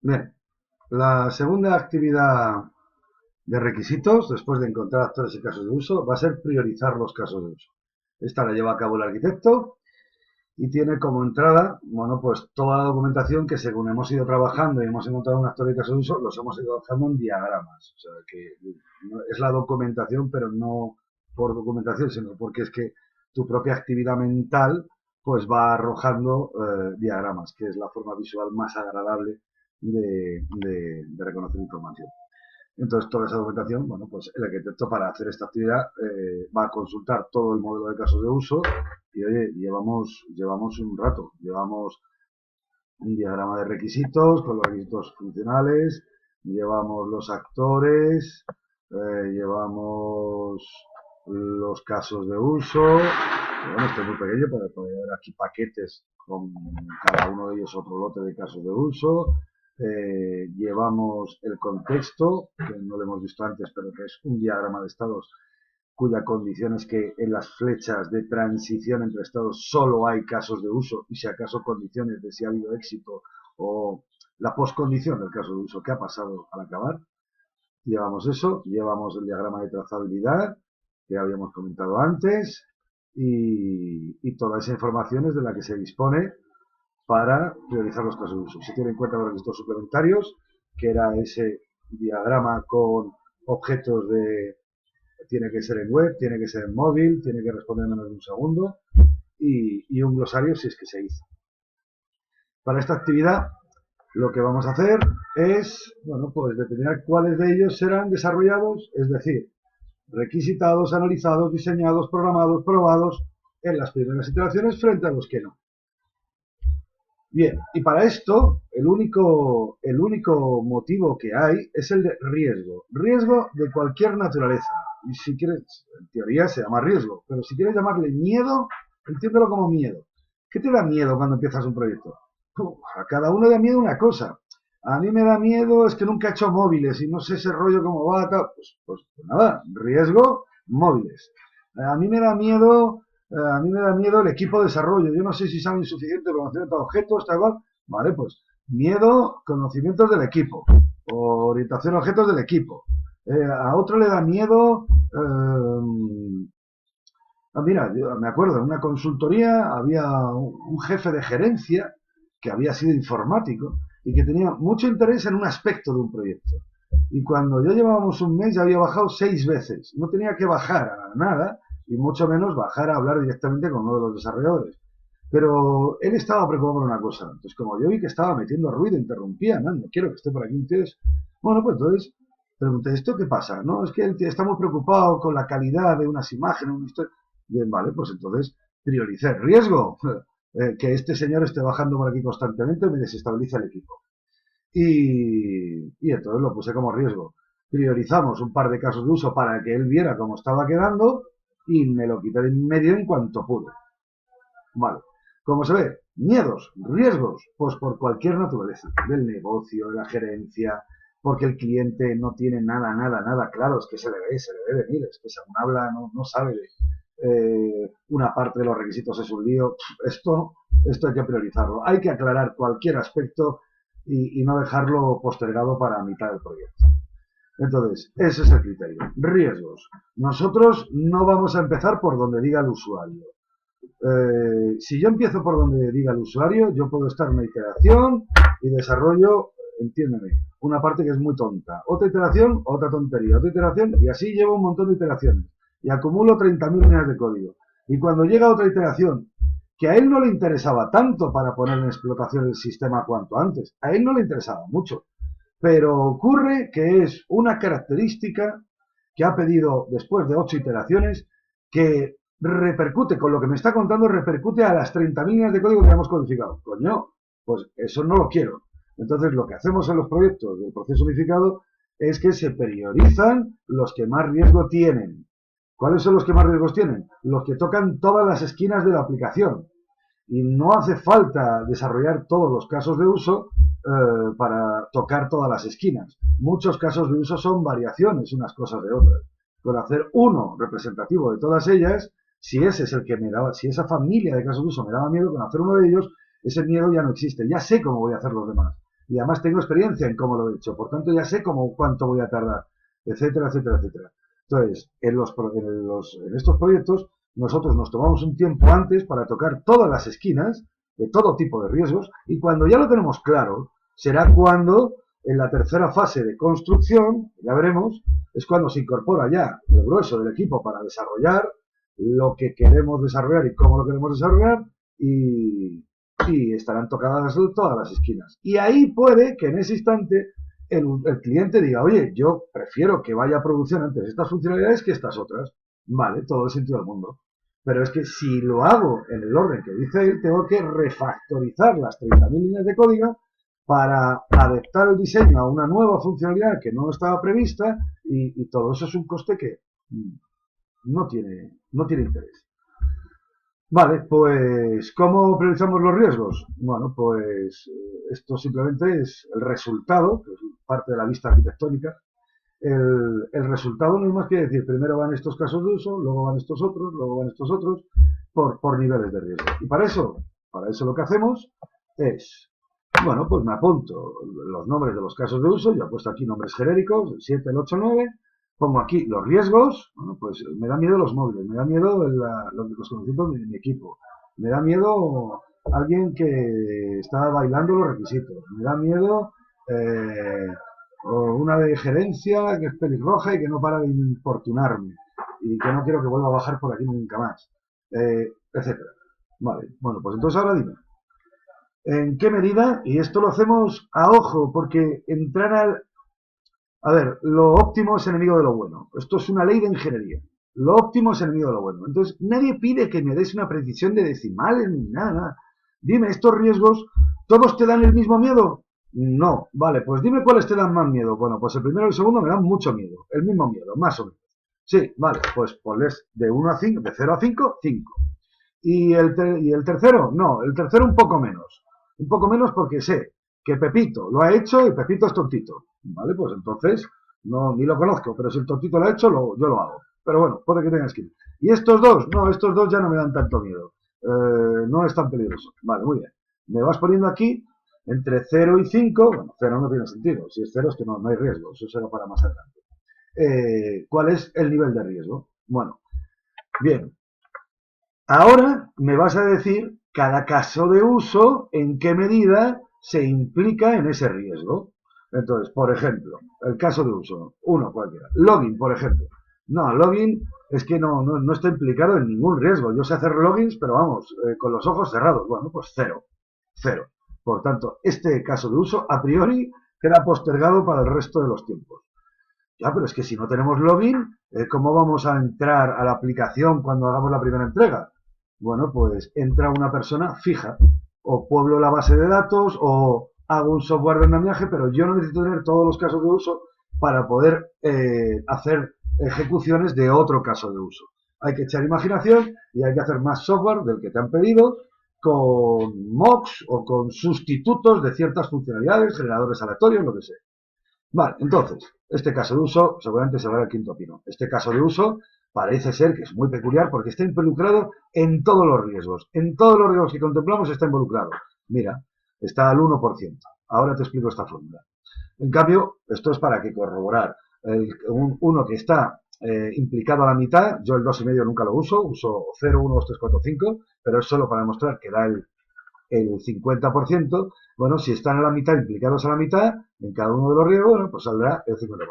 Bien, la segunda actividad de requisitos, después de encontrar actores y casos de uso, va a ser priorizar los casos de uso. Esta la lleva a cabo el arquitecto y tiene como entrada, bueno, pues toda la documentación que según hemos ido trabajando y hemos encontrado un actor y caso de uso, los hemos ido dejando en diagramas. O sea, que es la documentación, pero no por documentación, sino porque es que tu propia actividad mental pues va arrojando diagramas, que es la forma visual más agradable de reconocer información. Entonces, toda esa documentación, bueno, pues el arquitecto para hacer esta actividad va a consultar todo el modelo de casos de uso y, oye, llevamos un rato, llevamos un diagrama de requisitos con los requisitos funcionales, llevamos los actores, llevamos los casos de uso. Bueno, esto es muy pequeño para poder ver aquí paquetes con cada uno de ellos otro lote de casos de uso. Llevamos el contexto, que no lo hemos visto antes, pero que es un diagrama de estados cuya condición es que en las flechas de transición entre estados solo hay casos de uso y si acaso condiciones de si ha habido éxito o la poscondición del caso de uso que ha pasado al acabar. Llevamos eso, llevamos el diagrama de trazabilidad que habíamos comentado antes y toda esa información es de la que se dispone para priorizar los casos de uso. Se tiene en cuenta los requisitos suplementarios, que era ese diagrama con objetos de tiene que ser en web, tiene que ser en móvil, tiene que responder en menos de un segundo y un glosario si es que se hizo. Para esta actividad lo que vamos a hacer es, bueno, pues determinar cuáles de ellos serán desarrollados, es decir, requisitados, analizados, diseñados, programados, probados en las primeras iteraciones frente a los que no. Bien, y para esto el único motivo que hay es el de riesgo. Riesgo de cualquier naturaleza. Y si quieres, en teoría se llama riesgo, pero si quieres llamarle miedo, entiéndelo como miedo. ¿Qué te da miedo cuando empiezas un proyecto? A cada uno da miedo una cosa. A mí me da miedo, es que nunca he hecho móviles y no sé ese rollo cómo va, tal. Pues nada, riesgo, móviles. A mí me da miedo el equipo de desarrollo. Yo no sé si saben suficiente conocimiento de objetos, tal cual. Vale, pues miedo, conocimientos del equipo. Orientación a objetos del equipo. A otro le da miedo. Mira, yo me acuerdo, en una consultoría había un jefe de gerencia que había sido informático y que tenía mucho interés en un aspecto de un proyecto. Y cuando ya llevábamos un mes ya había bajado 6 veces. No tenía que bajar a nada y mucho menos bajar a hablar directamente con uno de los desarrolladores. Pero él estaba preocupado por una cosa. Entonces, como yo vi que estaba metiendo ruido, interrumpía, no quiero que esté por aquí ustedes. Bueno, pues entonces pregunté, ¿esto qué pasa? No, es que él está muy preocupado con la calidad de unas imágenes, una historia. Bien, vale, pues entonces prioricé riesgo. Que este señor esté bajando por aquí constantemente me desestabiliza el equipo. Y entonces lo puse como riesgo. Priorizamos un par de casos de uso para que él viera cómo estaba quedando y me lo quité de en medio en cuanto pude. Vale. Como se ve, miedos, riesgos, pues por cualquier naturaleza, del negocio, de la gerencia, porque el cliente no tiene nada claro, es que se le ve venir, es que según habla no sabe de una parte de los requisitos es un lío. Esto hay que priorizarlo, hay que aclarar cualquier aspecto y no dejarlo postergado para mitad del proyecto. Entonces, ese es el criterio. Riesgos. Nosotros no vamos a empezar por donde diga el usuario. Si yo empiezo por donde diga el usuario, yo puedo estar en una iteración y desarrollo, entiéndeme, una parte que es muy tonta. Otra iteración, otra tontería. Otra iteración, y así llevo un montón de iteraciones. Y acumulo 30.000 líneas de código. Y cuando llega otra iteración, que a él no le interesaba tanto para poner en explotación el sistema cuanto antes, a él no le interesaba mucho. Pero ocurre que es una característica que ha pedido después de 8 iteraciones que repercute, con lo que me está contando, repercute a las 30.000 líneas de código que hemos codificado. Coño, pues eso no lo quiero. Entonces lo que hacemos en los proyectos del proceso unificado es que se priorizan los que más riesgo tienen. ¿Cuáles son los que más riesgos tienen? Los que tocan todas las esquinas de la aplicación. Y no hace falta desarrollar todos los casos de uso para tocar todas las esquinas. Muchos casos de uso son variaciones unas cosas de otras. Con hacer uno representativo de todas ellas, si ese es el que me daba, si esa familia de casos de uso me daba miedo, con hacer uno de ellos, ese miedo ya no existe. Ya sé cómo voy a hacer los demás. y además tengo experiencia en cómo lo he hecho, por tanto ya sé cuánto voy a tardar, etcétera, etcétera, etcétera. Entonces, en estos proyectos, nosotros nos tomamos un tiempo antes para tocar todas las esquinas de todo tipo de riesgos, y cuando ya lo tenemos claro, será cuando en la tercera fase de construcción, ya veremos, es cuando se incorpora ya el grueso del equipo para desarrollar lo que queremos desarrollar y cómo lo queremos desarrollar, y, y estarán tocadas todas las esquinas. Y ahí puede que en ese instante el cliente diga, oye, yo prefiero que vaya a producción antes estas funcionalidades que estas otras. Vale, todo el sentido del mundo. Pero es que si lo hago en el orden que dice él, tengo que refactorizar las 30.000 líneas de código para adaptar el diseño a una nueva funcionalidad que no estaba prevista, y todo eso es un coste que no tiene interés. Vale, pues ¿cómo priorizamos los riesgos? Bueno, pues esto simplemente es el resultado, que es parte de la vista arquitectónica. El resultado no es más que decir, primero van estos casos de uso, luego van estos otros, luego van estos otros, por niveles de riesgo. Y para eso lo que hacemos es, bueno, pues me apunto los nombres de los casos de uso, yo he puesto aquí nombres genéricos, el 7, el 8, el 9, pongo aquí los riesgos, bueno, pues me da miedo los móviles, me da miedo los conocimientos de mi equipo, me da miedo alguien que está bailando los requisitos, me da miedo o una de gerencia que es pelirroja y que no para de importunarme y que no quiero que vuelva a bajar por aquí nunca más, etcétera. Vale, bueno, pues entonces ahora dime, ¿en qué medida? Y esto lo hacemos a ojo, porque entrar al... A ver, lo óptimo es enemigo de lo bueno. Esto es una ley de ingeniería. Lo óptimo es enemigo de lo bueno. Entonces, nadie pide que me des una precisión de decimales ni nada, nada. Dime, ¿estos riesgos todos te dan el mismo miedo? No. Vale, pues dime cuáles te dan más miedo. Bueno, pues el primero y el segundo me dan mucho miedo. El mismo miedo, más o menos. Sí, vale, pues ponles de 1 a 5, de 0 a 5, 5. ¿Y el tercero? No, el tercero un poco menos. Un poco menos porque sé que Pepito lo ha hecho y Pepito es tontito. Vale, pues entonces, no, ni lo conozco, pero si el tontito lo ha hecho, yo lo hago. Pero bueno, puede que tengas que ir. ¿Y estos dos? No, estos dos ya no me dan tanto miedo. No es tan peligroso. Vale, muy bien. Me vas poniendo aquí entre 0 y 5. Bueno, 0 no tiene sentido. Si es 0 es que no hay riesgo. Eso será para más adelante. ¿Cuál es el nivel de riesgo? Bueno, bien. Ahora me vas a decir cada caso de uso, en qué medida se implica en ese riesgo. Entonces, por ejemplo, el caso de uso, uno cualquiera. Login, por ejemplo. No, login es que no está implicado en ningún riesgo. Yo sé hacer logins, pero vamos, con los ojos cerrados. Bueno, pues cero. Cero. Por tanto, este caso de uso, a priori, queda postergado para el resto de los tiempos. Ya, pero es que si no tenemos login, ¿cómo vamos a entrar a la aplicación cuando hagamos la primera entrega? Bueno, pues entra una persona fija, o pueblo la base de datos, o hago un software de andamiaje, pero yo no necesito tener todos los casos de uso para poder hacer ejecuciones de otro caso de uso. Hay que echar imaginación y hay que hacer más software del que te han pedido, con mocks o con sustitutos de ciertas funcionalidades, generadores aleatorios, lo que sea. Vale, entonces, este caso de uso seguramente se va al quinto pino. Este caso de uso parece ser que es muy peculiar porque está involucrado en todos los riesgos. En todos los riesgos que contemplamos está involucrado. Mira, está al 1%. Ahora te explico esta fórmula. En cambio, esto es para que corroborar. Uno que está implicado a la mitad, yo el 2,5 nunca lo uso 0, 1, 2, 3, 4, 5, pero es solo para demostrar que da el 50%, bueno, si están a la mitad, implicados a la mitad, en cada uno de los riesgos, bueno, pues saldrá el 50%.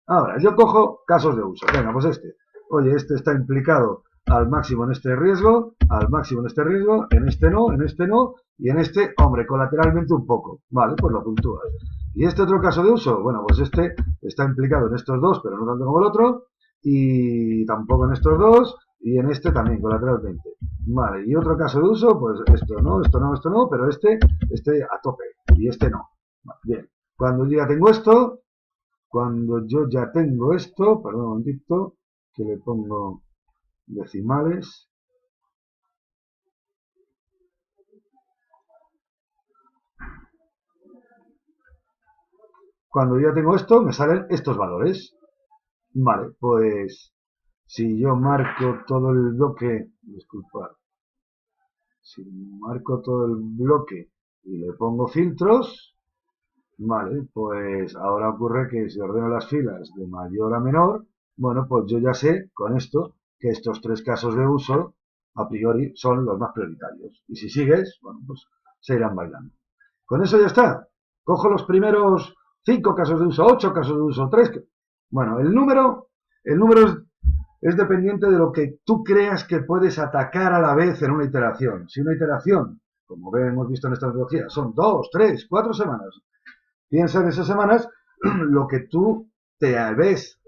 Ahora, yo cojo casos de uso. Venga, pues este. Oye, este está implicado al máximo en este riesgo, al máximo en este riesgo, en este no, y en este, hombre, colateralmente un poco. Vale, pues lo puntúas. ¿Y este otro caso de uso? Bueno, pues este está implicado en estos dos, pero no tanto como el otro, y tampoco en estos dos, y en este también, colateralmente. Vale, y otro caso de uso, pues esto no, pero este a tope, y este no. Vale, bien, cuando yo ya tengo esto, perdón un momentito, que le pongo decimales. Cuando ya tengo esto, me salen estos valores. Vale, pues si yo marco todo el bloque, disculpad, si marco todo el bloque y le pongo filtros, Vale, pues ahora ocurre que si ordeno las filas de mayor a menor, bueno, pues yo ya sé con esto que estos tres casos de uso a priori son los más prioritarios. Y si sigues, bueno, pues se irán bailando. Con eso ya está. Cojo los primeros 5 casos de uso, 8 casos de uso, 3. Bueno, el número es dependiente de lo que tú creas que puedes atacar a la vez en una iteración. Si una iteración, como hemos visto en esta metodología, son 2, 3, 4 semanas, piensa en esas semanas lo que tú te ves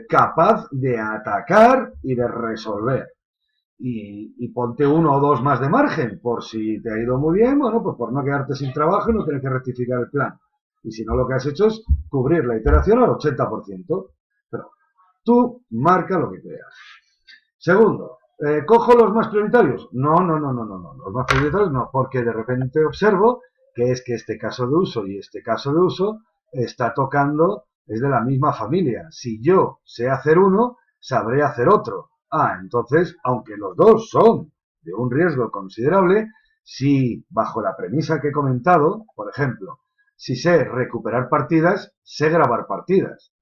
capaz de atacar y de resolver. Y ponte uno o dos más de margen, por si te ha ido muy bien, bueno, pues por no quedarte sin trabajo y no tener que rectificar el plan. Y si no, lo que has hecho es cubrir la iteración al 80%. Pero tú marca lo que creas. Segundo, ¿cojo los más prioritarios? No, no, no, no, no, no. Los más prioritarios no, porque de repente observo que es que este caso de uso y este caso de uso está tocando, es de la misma familia. Si yo sé hacer uno, sabré hacer otro. Entonces, aunque los dos son de un riesgo considerable, si bajo la premisa que he comentado, por ejemplo, si sé recuperar partidas, sé grabar partidas.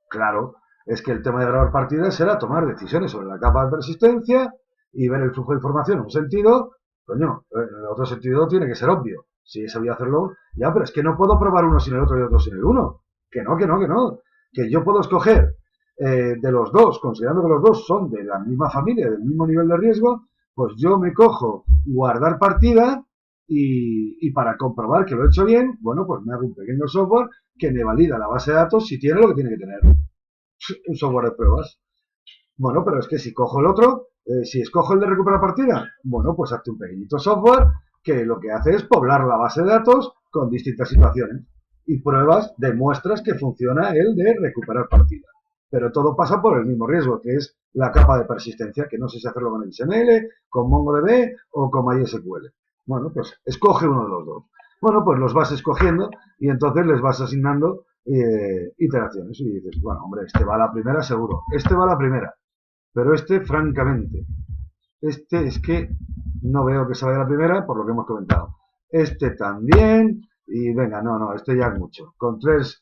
Claro, es que el tema de grabar partidas será tomar decisiones sobre la capa de persistencia y ver el flujo de información en un sentido, coño, en el otro sentido tiene que ser obvio. Si sabía hacerlo, ya, pero es que no puedo probar uno sin el otro y otro sin el uno. Que no, que no, que no. Que yo puedo escoger de los dos, considerando que los dos son de la misma familia, del mismo nivel de riesgo, pues yo me cojo guardar partida y para comprobar que lo he hecho bien, bueno, pues me hago un pequeño software que me valida la base de datos si tiene lo que tiene que tener un software de pruebas. Bueno, pero es que si cojo el otro, si escojo el de recuperar partida, bueno, pues hazte un pequeñito software que lo que hace es poblar la base de datos con distintas situaciones y pruebas, demuestras que funciona el de recuperar partida. Pero todo pasa por el mismo riesgo, que es la capa de persistencia, que no sé si hacerlo con XML, con MongoDB o con MySQL. Bueno, pues escoge uno de los dos. Bueno, pues los vas escogiendo y entonces les vas asignando iteraciones. Y dices, bueno, hombre, este va a la primera seguro, este va a la primera, pero este, francamente, este es que no veo que se vaya a la primera por lo que hemos comentado. Este también, y venga, no, no, este ya es mucho. Con tres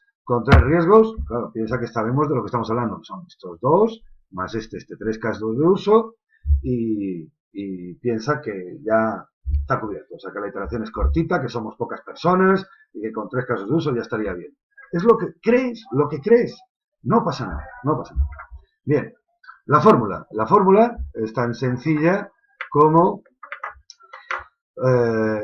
riesgos, claro, piensa que sabemos de lo que estamos hablando, que son estos dos, más este tres casos de uso, y piensa que ya está cubierto. O sea, que la iteración es cortita, que somos pocas personas, y que con tres casos de uso ya estaría bien. Es lo que crees. No pasa nada, no pasa nada. Bien, la fórmula es tan sencilla como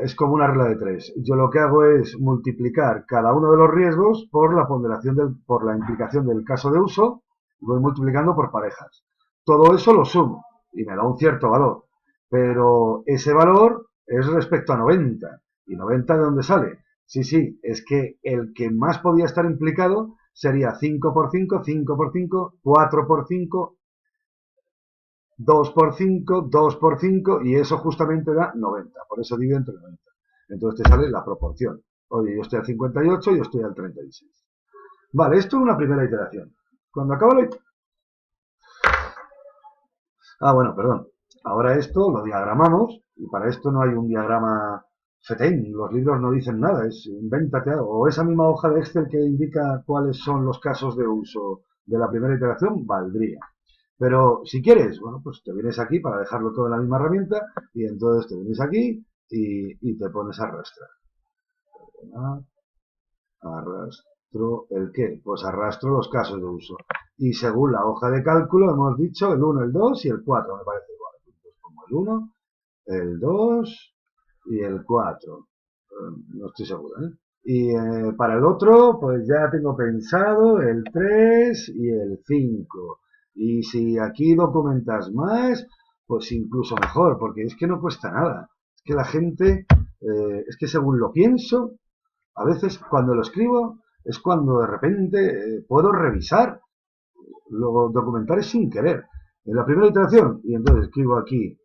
es como una regla de tres. Yo lo que hago es multiplicar cada uno de los riesgos por la ponderación por la implicación del caso de uso, y voy multiplicando por parejas. Todo eso lo sumo y me da un cierto valor, pero ese valor es respecto a 90. ¿Y 90 de dónde sale? Sí, sí, es que el que más podía estar implicado sería 5 por 5, 5 por 5, 4 por 5, 2 por 5, 2 por 5 y eso justamente da 90. Por eso divide entre 90. Entonces te sale la proporción. Oye, yo estoy al 58 y yo estoy al 36. Vale, esto es una primera iteración. Cuando acaba la... bueno, perdón. Ahora esto lo diagramamos y para esto no hay un diagrama FETEN. Los libros no dicen nada. Invéntate algo. O esa misma hoja de Excel que indica cuáles son los casos de uso de la primera iteración, valdría. Pero si quieres, bueno, pues te vienes aquí para dejarlo todo en la misma herramienta y entonces te vienes aquí y te pones a arrastrar. Arrastro el qué, pues arrastro los casos de uso. Y según la hoja de cálculo hemos dicho el 1, el 2 y el 4, me parece igual. Pues pongo el 1, el 2 y el 4. No estoy seguro, ¿eh? Y para el otro, pues ya tengo pensado el 3 y el 5. Y si aquí documentas más, pues incluso mejor, porque es que no cuesta nada. Es que la gente, es que según lo pienso, a veces cuando lo escribo, es cuando de repente puedo revisar. Luego documentar es sin querer. En la primera iteración, y entonces escribo aquí,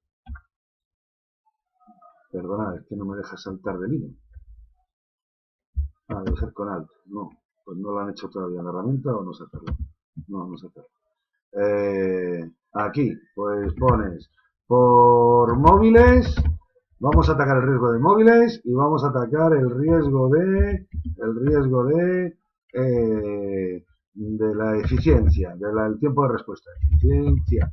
perdonad, es que no me deja saltar de línea. Debe ser con alt. No, pues no lo han hecho todavía en la herramienta o no sé hacerlo. No, no sé hacerlo. Aquí, pues pones por móviles, Vamos a atacar el riesgo de móviles y vamos a atacar el riesgo de la eficiencia, del tiempo de respuesta. Eficiencia.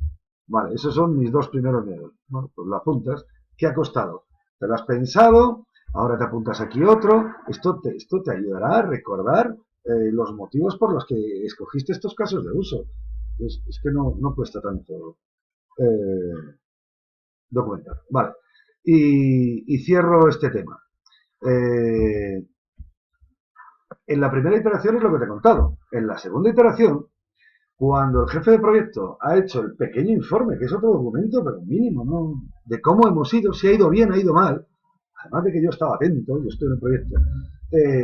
Vale, esos son mis dos primeros miedos. Bueno, pues lo apuntas. ¿Qué ha costado? Te lo has pensado, ahora te apuntas aquí otro. Esto te ayudará a recordar los motivos por los que escogiste estos casos de uso. Entonces, es que no cuesta tanto documentar. Vale. Y cierro este tema. En la primera iteración es lo que te he contado. En la segunda iteración, cuando el jefe de proyecto ha hecho el pequeño informe, que es otro documento, pero mínimo, ¿no? De cómo hemos ido, si ha ido bien, ha ido mal, además de que yo estaba atento, yo estoy en el proyecto,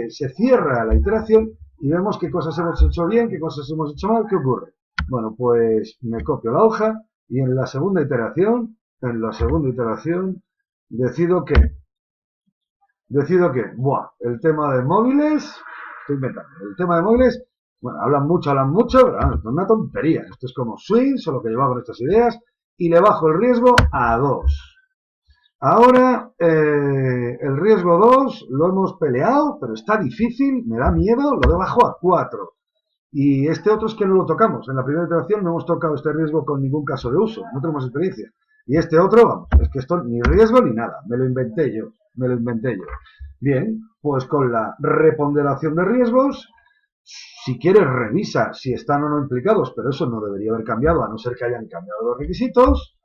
se cierra la iteración y vemos qué cosas hemos hecho bien, qué cosas hemos hecho mal, qué ocurre. Bueno, pues me copio la hoja y en la segunda iteración, decido que, el tema de móviles, estoy inventando, el tema de móviles, bueno, hablan mucho, pero es una tontería. Esto es como swing, solo que llevaba con estas ideas, y le bajo el riesgo a 2. Ahora, el riesgo 2 lo hemos peleado, pero está difícil, me da miedo, lo bajo a 4. Y este otro es que no lo tocamos. En la primera iteración no hemos tocado este riesgo con ningún caso de uso, no tenemos experiencia. Y este otro, vamos, es que esto ni riesgo ni nada, me lo inventé yo. Bien, pues con la reponderación de riesgos, si quieres revisa si están o no implicados, pero eso no debería haber cambiado, a no ser que hayan cambiado los requisitos.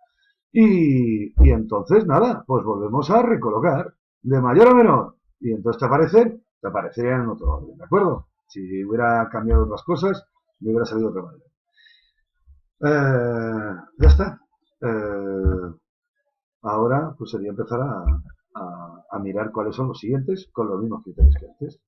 Y entonces, nada, pues volvemos a recolocar de mayor a menor. Y entonces te aparecerían en otro orden, ¿de acuerdo? Si hubiera cambiado otras cosas, me hubiera salido de otra manera. Ya está. Ahora, pues sería empezar a mirar cuáles son los siguientes con los mismos criterios que antes.